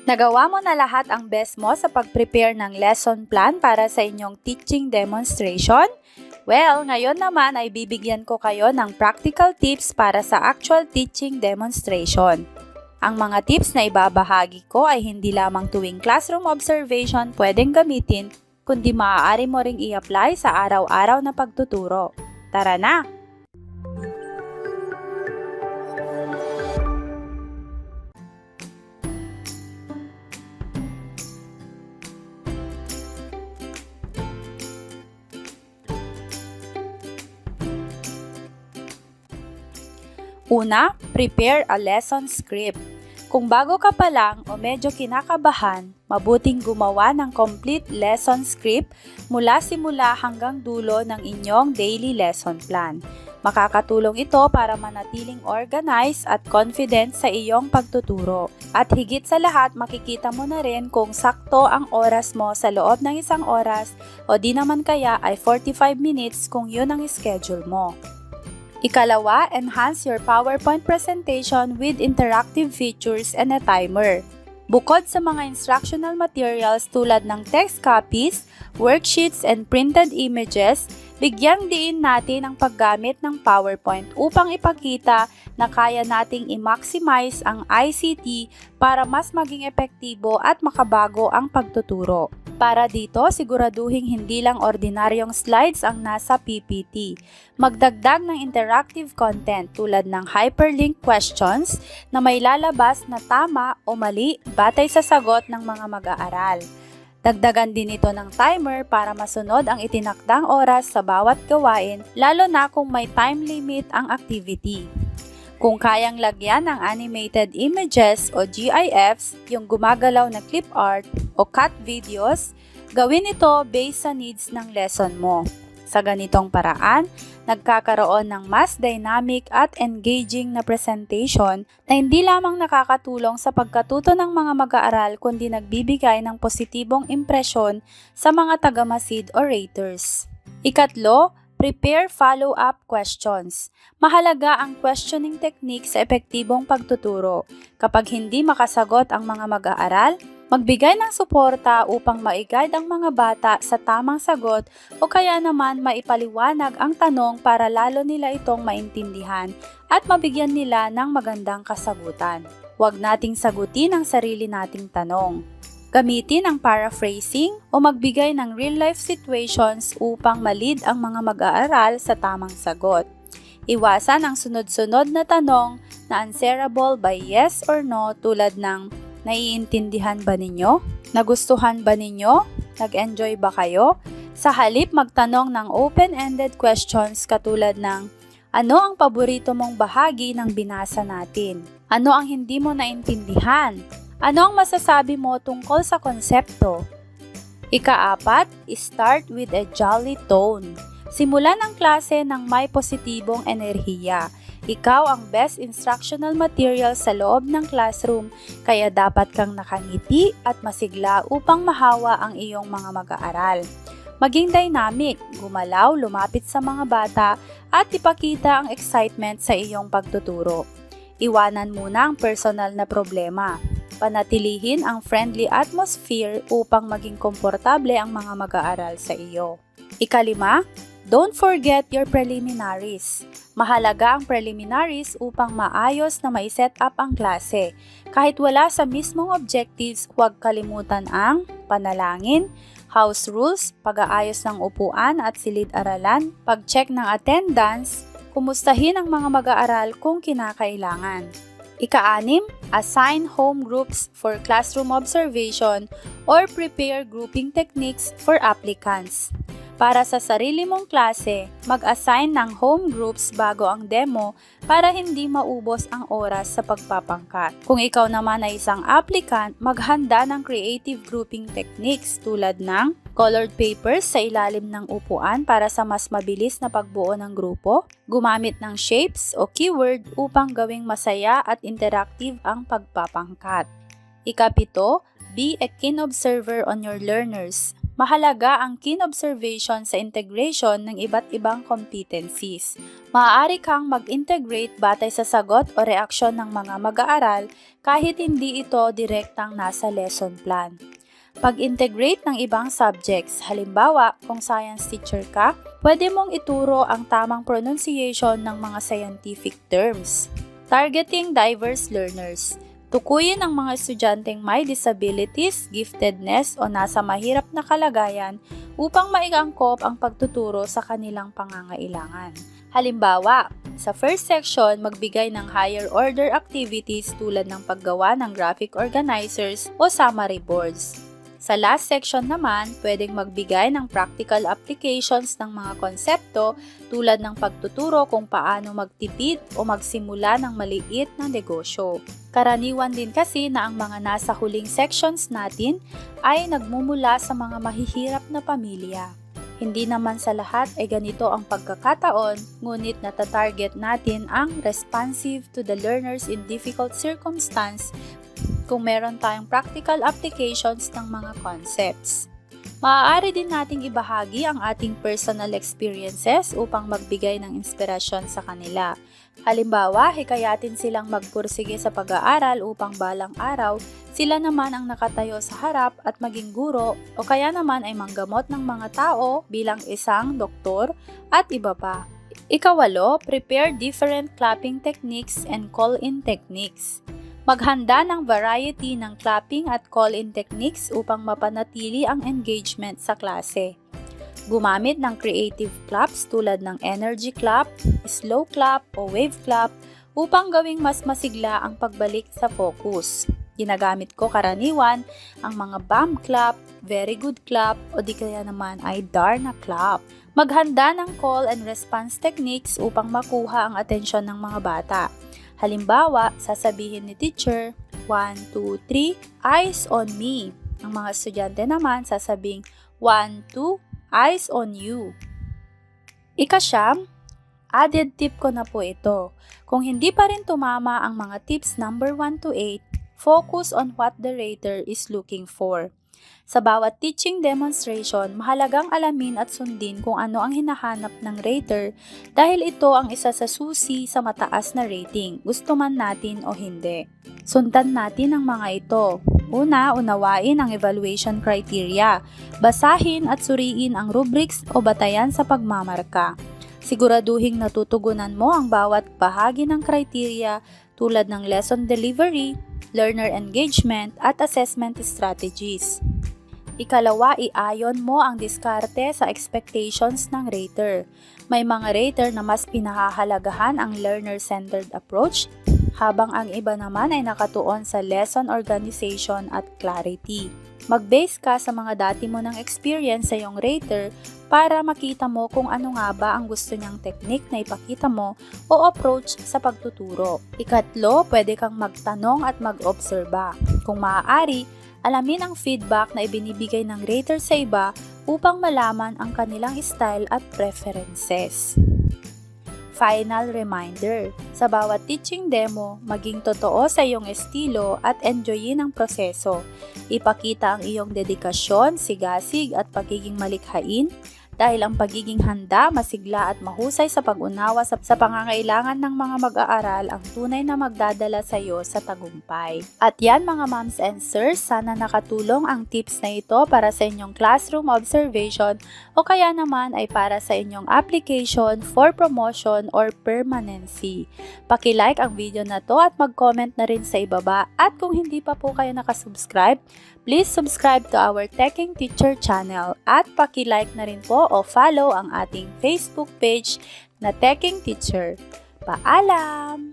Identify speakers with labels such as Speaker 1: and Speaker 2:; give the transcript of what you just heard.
Speaker 1: Nagawa mo na lahat ang best mo sa pag-prepare ng lesson plan para sa inyong teaching demonstration? Well, ngayon naman ay bibigyan ko kayo ng practical tips para sa actual teaching demonstration. Ang mga tips na ibabahagi ko ay hindi lamang tuwing classroom observation pwedeng gamitin, kundi maaari mo ring i-apply sa araw-araw na pagtuturo. Tara na! Una, prepare a lesson script. Kung bago ka pa lang o medyo kinakabahan, mabuting gumawa ng complete lesson script mula simula hanggang dulo ng inyong daily lesson plan. Makakatulong ito para manatiling organized at confident sa iyong pagtuturo. At higit sa lahat, makikita mo na rin kung sakto ang oras mo sa loob ng isang oras o di naman kaya ay 45 minutes kung yun ang schedule mo. Ikalawa, enhance your PowerPoint presentation with interactive features and a timer. Bukod sa mga instructional materials tulad ng text copies, worksheets, and printed images, bigyang diin natin ang paggamit ng PowerPoint upang ipakita na kaya nating i-maximize ang ICT para mas maging epektibo at makabago ang pagtuturo. Para dito, siguraduhin hindi lang ordinaryong slides ang nasa PPT. Magdagdag ng interactive content tulad ng hyperlink questions na may lalabas na tama o mali batay sa sagot ng mga mag-aaral. Dagdagan din ito ng timer para masunod ang itinakdang oras sa bawat gawain, lalo na kung may time limit ang activity. Kung kayang lagyan ng animated images o GIFs, yung gumagalaw na clip art o cut videos, gawin ito based sa needs ng lesson mo. Sa ganitong paraan, nagkakaroon ng mas dynamic at engaging na presentation na hindi lamang nakakatulong sa pagkatuto ng mga mag-aaral kundi nagbibigay ng positibong impresyon sa mga tagamasid o raters. Ikatlo, prepare follow-up questions. Mahalaga ang questioning technique sa epektibong pagtuturo. Kapag hindi makasagot ang mga mag-aaral, magbigay ng suporta upang ma-guide ang mga bata sa tamang sagot o kaya naman maipaliwanag ang tanong para lalo nila itong maintindihan at mabigyan nila ng magandang kasagutan. Huwag nating sagutin ang sarili nating tanong. Gamitin ang paraphrasing o magbigay ng real-life situations upang ma-lead ang mga mag-aaral sa tamang sagot. Iwasan ang sunod-sunod na tanong na answerable by yes or no tulad ng naiintindihan ba ninyo? Nagustuhan ba ninyo? Nag-enjoy ba kayo? Sa halip magtanong ng open-ended questions katulad ng ano ang paborito mong bahagi ng binasa natin? Ano ang hindi mo naintindihan? Ano ang masasabi mo tungkol sa konsepto? Ikaapat, start with a jolly tone. Simulan ang klase ng may positibong enerhiya. Ikaw ang best instructional material sa loob ng classroom, kaya dapat kang nakangiti at masigla upang mahawa ang iyong mga mag-aaral. Maging dynamic, gumalaw, lumapit sa mga bata at ipakita ang excitement sa iyong pagtuturo. Iwanan muna ang personal na problema. Panatilihin ang friendly atmosphere upang maging komportable ang mga mag-aaral sa iyo. Ikalima, don't forget your preliminaries. Mahalaga ang preliminaries upang maayos na mai-set up ang klase. Kahit wala sa mismong objectives, huwag kalimutan ang panalangin, house rules, pag-aayos ng upuan at silid-aralan, pag-check ng attendance, kumustahin ang mga mag-aaral kung kinakailangan. Ika-6, assign home groups for classroom observation or prepare grouping techniques for applicants. Para sa sarili mong klase, mag-assign ng home groups bago ang demo para hindi maubos ang oras sa pagpapangkat. Kung ikaw naman ay isang applicant, maghanda ng creative grouping techniques tulad ng colored papers sa ilalim ng upuan para sa mas mabilis na pagbuo ng grupo, gumamit ng shapes o keyword upang gawing masaya at interactive ang pagpapangkat. Ika-7, be a keen observer on your learners. Mahalaga ang keen observation sa integration ng iba't ibang competencies. Maaari kang mag-integrate batay sa sagot o reaksyon ng mga mag-aaral kahit hindi ito direktang nasa lesson plan. Pag-integrate ng ibang subjects, halimbawa kung science teacher ka, pwede mong ituro ang tamang pronunciation ng mga scientific terms. Targeting diverse learners. Tukuyin ang mga estudyanteng may disabilities, giftedness o nasa mahirap na kalagayan upang maiangkop ang pagtuturo sa kanilang pangangailangan. Halimbawa, sa first section, magbigay ng higher order activities tulad ng paggawa ng graphic organizers o summary boards. Sa last section naman, pwedeng magbigay ng practical applications ng mga konsepto tulad ng pagtuturo kung paano magtipid o magsimula ng maliit na negosyo. Karaniwan din kasi na ang mga nasa huling sections natin ay nagmumula sa mga mahihirap na pamilya. Hindi naman sa lahat ay ganito ang pagkakataon, ngunit natatarget natin ang responsive to the learners in difficult circumstance kung meron tayong practical applications ng mga concepts. Maaari din nating ibahagi ang ating personal experiences upang magbigay ng inspirasyon sa kanila. Halimbawa, hikayatin silang magpursige sa pag-aaral upang balang araw, sila naman ang nakatayo sa harap at maging guro o kaya naman ay manggamot ng mga tao bilang isang doktor at iba pa. Ikawalo, prepare different clapping techniques and call-in techniques. Maghanda ng variety ng clapping at call-in techniques upang mapanatili ang engagement sa klase. Gumamit ng creative claps tulad ng energy clap, slow clap o wave clap upang gawing mas masigla ang pagbalik sa focus. Ginagamit ko karaniwan ang mga bam clap, very good clap o di kaya naman ay darna clap. Maghanda ng call and response techniques upang makuha ang atensyon ng mga bata. Halimbawa, sasabihin ni teacher, 1, 2, 3, eyes on me. Ang mga estudyante naman sasabing, 1, 2, eyes on you. Ika-9, added tip ko na po ito. Kung hindi pa rin tumama ang mga tips number 1 to 8, focus on what the rater is looking for. Sa bawat teaching demonstration, mahalagang alamin at sundin kung ano ang hinahanap ng rater dahil ito ang isa sa susi sa mataas na rating, gusto man natin o hindi. Sundan natin ang mga ito. Una, unawain ang evaluation criteria. Basahin at suriin ang rubrics o batayan sa pagmamarka. Siguraduhing natutugunan mo ang bawat bahagi ng criteria tulad ng lesson delivery, learner engagement at assessment strategies. Ikalawa, iayon mo ang diskarte sa expectations ng rater. May mga rater na mas pinahahalagahan ang learner-centered approach, habang ang iba naman ay nakatuon sa lesson organization at clarity. Mag-base ka sa mga dati mo ng experience sa iyong rater para makita mo kung ano nga ba ang gusto niyang technique na ipakita mo o approach sa pagtuturo. Ikatlo, pwede kang magtanong at mag-obserba. Kung maaari, alamin ang feedback na ibinibigay ng rater sa iba upang malaman ang kanilang style at preferences. Final reminder, sa bawat teaching demo, maging totoo sa iyong estilo at enjoyin ang proseso. Ipakita ang iyong dedikasyon, sigasig at pagiging malikhain dahil ang pagiging handa, masigla at mahusay sa pag-unawa sa pangangailangan ng mga mag-aaral ang tunay na magdadala sa iyo sa tagumpay. At yan mga moms and sirs, sana nakatulong ang tips na ito para sa inyong classroom observation o kaya naman ay para sa inyong application for promotion or permanency. Paki-like ang video na to at mag-comment na rin sa ibaba at kung hindi pa po kayo nakasubscribe, please subscribe to our Teching Teacher channel at paki-like na rin po o follow ang ating Facebook page na Teching Teacher. Paalam!